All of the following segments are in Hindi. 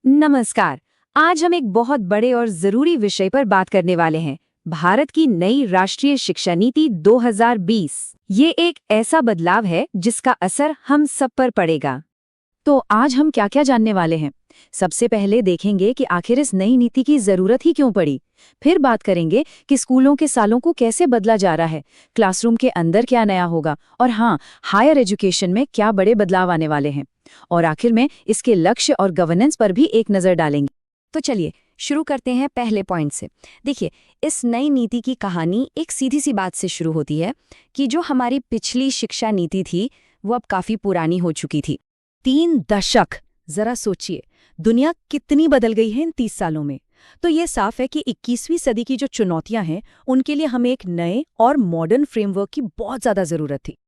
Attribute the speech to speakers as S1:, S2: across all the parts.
S1: नमस्कार। आज हम एक बहुत बड़े और जरूरी विषय पर बात करने वाले हैं, भारत की नई राष्ट्रीय शिक्षा नीति 2020। ये एक ऐसा बदलाव है जिसका असर हम सब पर पड़ेगा।
S2: तो आज हम क्या क्या जानने वाले हैं। सबसे पहले देखेंगे कि आखिर इस नई नीति की जरूरत ही क्यों पड़ी। फिर बात करेंगे कि स्कूलों के सालों को कैसे बदला जा रहा है, क्लासरूम के अंदर क्या नया होगा और हाँ, हायर एजुकेशन में क्या बड़े बदलाव आने वाले हैं। और आखिर में इसके लक्ष्य और गवर्नेंस पर भी एक नजर डालेंगे।
S1: तो चलिए शुरू करते हैं पहले पॉइंट से। देखिए, इस नई नीति की कहानी एक सीधी सी बात से शुरू होती है कि जो हमारी पिछली शिक्षा नीति थी वो अब काफी पुरानी हो चुकी थी।
S2: 3 दशक, जरा सोचिए, दुनिया कितनी बदल गई है इन 30 सालों में। तो ये साफ है कि 21वीं सदी की जो चुनौतियां हैं उनके लिए हमें एक नए और मॉडर्न फ्रेमवर्क की बहुत ज्यादा जरूरत थी।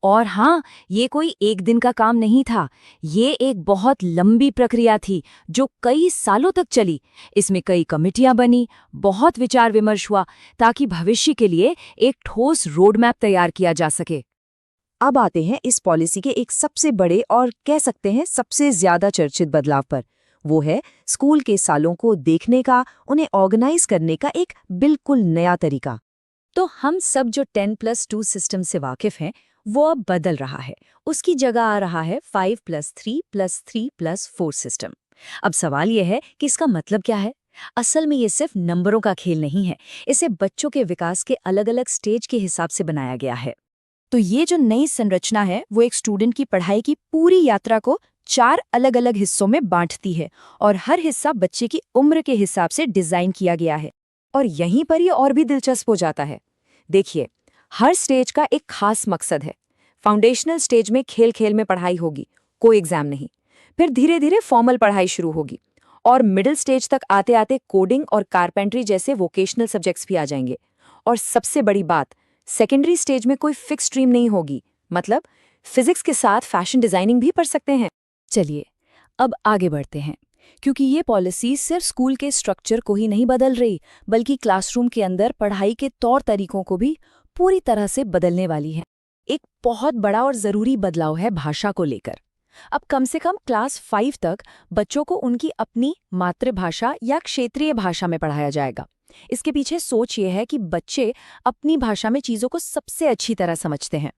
S1: और हाँ, ये कोई एक दिन का काम नहीं था, ये एक बहुत लंबी प्रक्रिया थी जो कई सालों तक चली। इसमें कई कमिटियां बनी, बहुत विचार विमर्श हुआ ताकि भविष्य के लिए एक ठोस रोड मैप तैयार किया जा सके।
S2: अब आते हैं इस पॉलिसी के एक सबसे बड़े और कह सकते हैं सबसे ज्यादा चर्चित बदलाव पर। वो है स्कूल के सालों को देखने का, उन्हें ऑर्गेनाइज करने का एक बिल्कुल नया तरीका।
S1: तो हम सब जो 10+2 सिस्टम से वाकिफ हैं वो अब बदल रहा है। उसकी जगह आ रहा है 5+3+3+4 सिस्टम। अब सवाल यह है कि इसका मतलब क्या है। असल में ये सिर्फ नंबरों का खेल नहीं है, इसे बच्चों के विकास के अलग अलग स्टेज के हिसाब से बनाया गया है।
S2: तो ये जो नई संरचना है वो एक स्टूडेंट की पढ़ाई की पूरी यात्रा को 4 अलग अलग हिस्सों में बांटती है और हर हिस्सा बच्चे की उम्र के हिसाब से डिजाइन किया गया है। और यहीं पर ये और भी दिलचस्प हो जाता है। देखिए, हर स्टेज का एक खास मकसद है। फाउंडेशनल स्टेज में खेल खेल में पढ़ाई होगी, कोई एग्जाम नहीं। फिर धीरे धीरे फॉर्मल पढ़ाई शुरू होगी और मिडिल स्टेज तक आते आते कोडिंग और कारपेंट्री जैसे वोकेशनल सब्जेक्ट्स भी आ जाएंगे। और सबसे बड़ी बात, सेकेंडरी स्टेज में कोई फिक्स स्ट्रीम नहीं होगी, मतलब फिजिक्स के साथ फैशन डिजाइनिंग भी पढ़ सकते हैं। चलिए अब आगे बढ़ते हैं, क्योंकि ये पॉलिसी सिर्फ स्कूल के स्ट्रक्चर को ही नहीं बदल रही, बल्कि क्लासरूम के अंदर पढ़ाई के तौर तरीकों को भी पूरी तरह से बदलने वाली है। एक बहुत बड़ा और जरूरी बदलाव है भाषा को लेकर। अब कम से कम क्लास 5 तक बच्चों को उनकी अपनी मातृभाषा या क्षेत्रीय भाषा में पढ़ाया जाएगा। इसके पीछे सोच ये है कि बच्चे अपनी भाषा में चीजों को सबसे अच्छी तरह समझते हैं।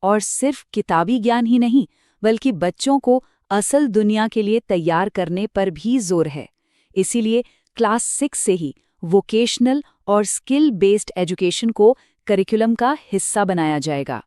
S2: और सिर्फ किताबी ज्ञान ही नहीं, बल्कि बच्चों को असल दुनिया के लिए तैयार करने पर भी जोर है। इसीलिए क्लास 6 से ही वोकेशनल और स्किल बेस्ड एजुकेशन को करिकुलम का हिस्सा बनाया जाएगा।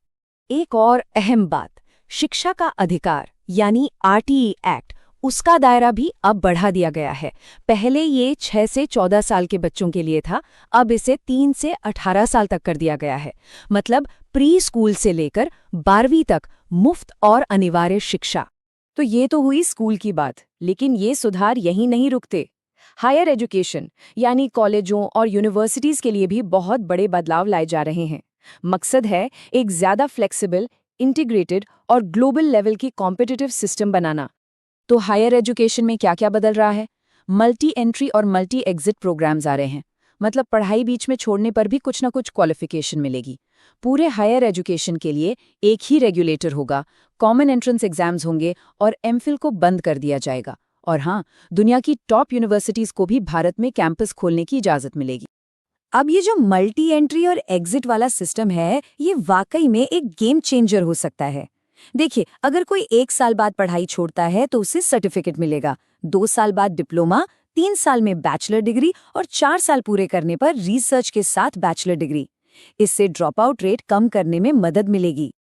S2: एक और अहम बात, शिक्षा का अधिकार यानी आरटीई एक्ट, उसका दायरा भी अब बढ़ा दिया गया है। पहले ये 6 से 14 साल के बच्चों के लिए था, अब इसे 3 से 18 साल तक कर दिया गया है। मतलब प्री स्कूल से लेकर 12वीं तक मुफ्त और अनिवार्य शिक्षा। तो ये तो हुई स्कूल की बात, लेकिन ये सुधार यहीं नहीं रुकते। हायर एजुकेशन यानी कॉलेजों और यूनिवर्सिटीज के लिए भी बहुत बड़े बदलाव लाए जा रहे हैं। मकसद है एक ज्यादा फ्लेक्सिबल, इंटीग्रेटेड और ग्लोबल लेवल की कॉम्पिटिटिव सिस्टम बनाना। तो हायर एजुकेशन में क्या क्या बदल रहा है? मल्टी एंट्री और मल्टी एग्जिट प्रोग्राम्स आ रहे हैं। मतलब पढ़ाई बीच में छोड़ने पर भी कुछ ना कुछ क्वालिफिकेशन मिलेगी। पूरे हायर एजुकेशन के लिए एक ही रेगुलेटर होगा, कॉमन एंट्रेंस एग्जाम्स होंगे और एमफिल को बंद कर दिया जाएगा। और हाँ, दुनिया की टॉप यूनिवर्सिटीज को भी भारत में कैंपस खोलने की इजाजत मिलेगी। अब ये जो मल्टी एंट्री और एग्जिट वाला सिस्टम है, ये वाकई में एक गेम चेंजर हो सकता है। देखिए, अगर कोई 1 साल बाद पढ़ाई छोड़ता है तो उसे सर्टिफिकेट मिलेगा, 2 साल बाद डिप्लोमा, 3 साल में बैचलर डिग्री और 4 साल पूरे करने पर रिसर्च के साथ बैचलर डिग्री। इससे ड्रॉप आउट रेट कम करने में मदद मिलेगी।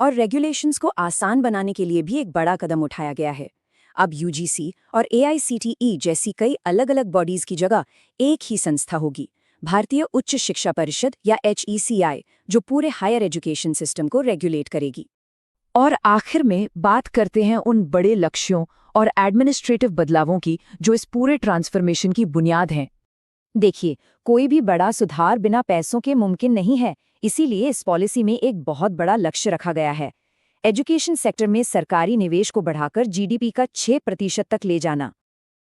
S2: और रेगुलेशंस को आसान बनाने के लिए भी एक बड़ा कदम उठाया गया है। अब यूजीसी और एआईसीटीई जैसी कई अलग अलग बॉडीज की जगह एक ही संस्था होगी, भारतीय उच्च शिक्षा परिषद या HECI, जो पूरे हायर एजुकेशन सिस्टम को रेगुलेट करेगी। और आखिर में बात करते हैं उन बड़े लक्ष्यों और एडमिनिस्ट्रेटिव बदलावों की जो इस पूरे ट्रांसफॉर्मेशन की बुनियाद हैं। देखिए, कोई भी बड़ा सुधार बिना पैसों के मुमकिन नहीं है, इसीलिए इस पॉलिसी में एक बहुत बड़ा लक्ष्य रखा गया है। एजुकेशन सेक्टर में सरकारी निवेश को बढ़ाकर जीडीपी का 6% तक ले जाना।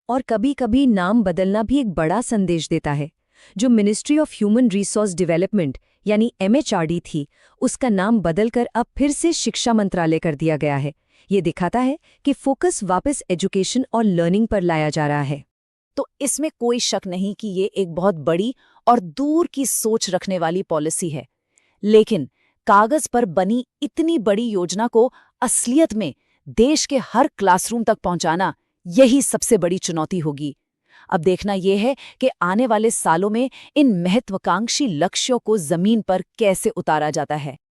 S2: और कभी-कभी नाम बदलना भी एक बड़ा संदेश देता है। जो ministry of human resource development यानी MHRD थी, उसका नाम बदलकर अब फिर से शिक्षा मंत्रालय कर दिया गया है। ये दिखाता है कि फोकस वापस एजुकेशन और लर्निंग पर लाया जा रहा है।
S3: तो इसमें कोई शक नहीं कि ये एक बहुत बड़ी और दूर की सोच रखने वाली पॉलिसी है। लेकिन कागज पर बनी इतनी बड़ी योजना को असलियत में देश के हर क्लासरूम तक पहुंचाना, यही सबसे बड़ी चुनौती होगी। अब देखना यह है कि आने वाले सालों में इन महत्वाकांक्षी लक्ष्यों को जमीन पर कैसे उतारा जाता है।